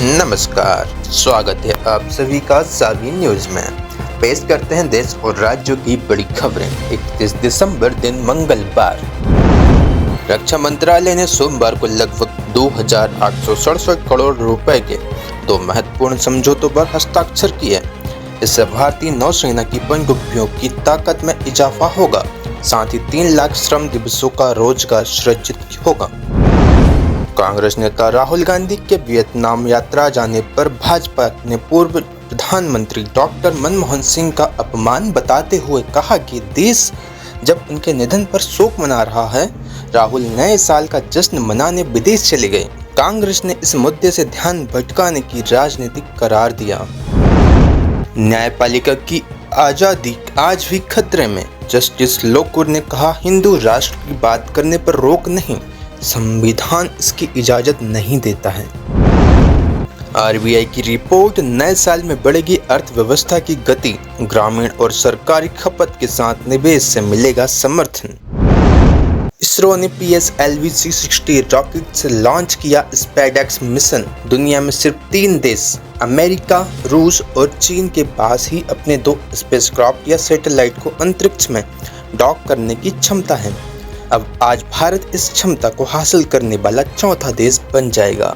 नमस्कार, स्वागत है आप सभी का सावी न्यूज में। पेश करते हैं देश और राज्यों की बड़ी खबरें। 31 दिसंबर दिन मंगलवार। रक्षा मंत्रालय ने सोमवार को लगभग 2,867 करोड़ रुपए के 2 महत्वपूर्ण समझौतों पर हस्ताक्षर किए। इससे भारतीय नौसेना की पनडुब्बियों की ताकत में इजाफा होगा, साथ ही 3 लाख श्रम दिवसों का रोजगार सृजित होगा। कांग्रेस नेता राहुल गांधी के वियतनाम यात्रा जाने पर भाजपा ने पूर्व प्रधानमंत्री डॉक्टर मनमोहन सिंह का अपमान बताते हुए कहा कि देश जब उनके निधन पर शोक मना रहा है, राहुल नए साल का जश्न मनाने विदेश चले गए। कांग्रेस ने इस मुद्दे से ध्यान भटकाने की राजनीतिक करार दिया। न्यायपालिका की आजादी आज भी खतरे में। जस्टिस लोकुर ने कहा, हिंदू राष्ट्र की बात करने पर रोक नहीं, संविधान इसकी इजाजत नहीं देता है। आरबीआई की रिपोर्ट, नए साल में बढ़ेगी अर्थव्यवस्था की गति, ग्रामीण और सरकारी खपत के साथ निवेश से मिलेगा समर्थन। इसरो ने पीएसएलवी C-60 रॉकेट से लॉन्च किया स्पेसएक्स मिशन। दुनिया में सिर्फ 3 देश अमेरिका, रूस और चीन के पास ही अपने 2 स्पेसक्राफ्ट या सैटेलाइट को अंतरिक्ष में डॉक करने की क्षमता है। अब आज भारत इस क्षमता को हासिल करने वाला चौथा देश बन जाएगा।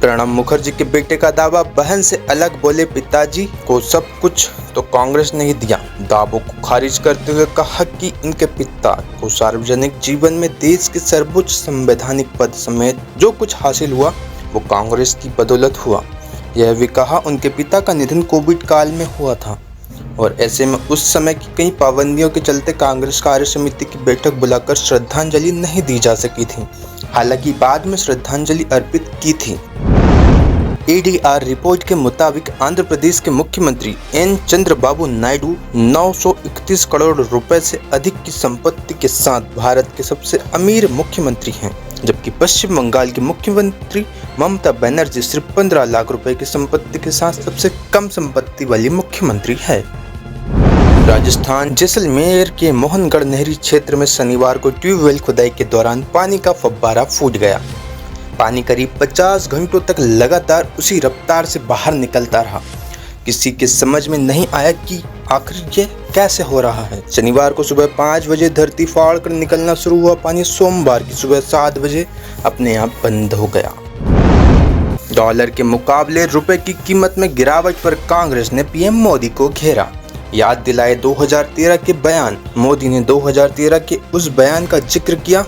प्रणब मुखर्जी के बेटे का दावा, बहन से अलग बोले पिताजी को सब कुछ तो कांग्रेस ने ही दिया। दावों को खारिज करते हुए कहा कि इनके पिता को सार्वजनिक जीवन में देश के सर्वोच्च संवैधानिक पद समेत जो कुछ हासिल हुआ वो कांग्रेस की बदौलत हुआ। यह भी कहा, उनके पिता का निधन कोविड काल में हुआ था और ऐसे में उस समय की कई पाबंदियों के चलते कांग्रेस कार्य समिति की बैठक बुलाकर श्रद्धांजलि नहीं दी जा सकी थी। हालांकि बाद में श्रद्धांजलि अर्पित की थी। एडीआर रिपोर्ट के मुताबिक आंध्र प्रदेश के मुख्यमंत्री एन चंद्रबाबू नायडू 931 करोड़ रुपए से अधिक की संपत्ति के साथ भारत के सबसे अमीर मुख्यमंत्री हैं, जबकि पश्चिम बंगाल की मुख्यमंत्री ममता बनर्जी सिर्फ 15 लाख रुपए की संपत्ति के साथ सबसे कम संपत्ति वाली मुख्यमंत्री है। राजस्थान जैसलमेर के मोहनगढ़ नहरी क्षेत्र में शनिवार को ट्यूबवेल खुदाई के दौरान पानी का फव्वारा फूट गया। पानी करीब 50 घंटों तक लगातार उसी रफ्तार से बाहर निकलता रहा। किसी के समझ में नहीं आया कि आखिर ये कैसे हो रहा है। शनिवार को सुबह 5 बजे धरती फाड़ कर निकलना शुरू हुआ पानी सोमवार की सुबह 7 बजे अपने आप बंद हो गया। डॉलर के मुकाबले रुपए की कीमत में गिरावट पर कांग्रेस ने पीएम मोदी को घेरा। याद दिलाए 2013 के बयान। मोदी ने 2013 के उस बयान का जिक्र किया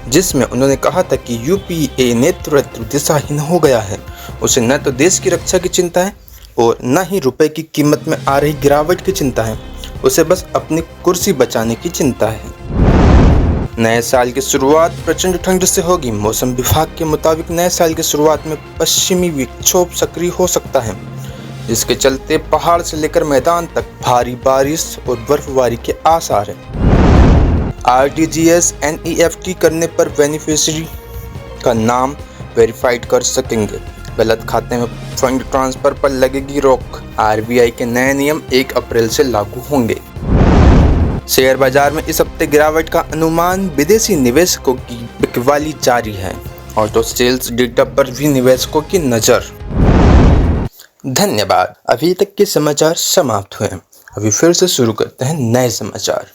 जिसमें उन्होंने कहा था कि यूपीए नेतृत्व दिशाहीन हो गया है। उसे न तो देश की रक्षा की चिंता है और न ही रुपए की कीमत में आ रही गिरावट की चिंता है। उसे बस अपनी कुर्सी बचाने की चिंता है। नए साल की शुरुआत प्रचंड ठंड से होगी। मौसम विभाग के मुताबिक नए साल की शुरुआत में पश्चिमी विक्षोभ सक्रिय हो सकता है, जिसके चलते पहाड़ से लेकर मैदान तक भारी बारिश और बर्फबारी के आसार हैं। आरटीजीएस एनईएफटी करने पर बेनिफिशियरी का नाम वेरीफाइड कर सकेंगे। गलत खाते में फंड ट्रांसफर पर लगेगी रोक। आरबीआई के नए नियम 1 अप्रैल से लागू होंगे। शेयर बाजार में इस हफ्ते गिरावट का अनुमान। विदेशी निवेशकों की बिकवाली जारी है। ऑटो सेल्स डेटा पर भी निवेशकों की नजर। धन्यवाद। अभी तक के समाचार समाप्त हुए। अभी फिर से शुरू करते हैं नए समाचार।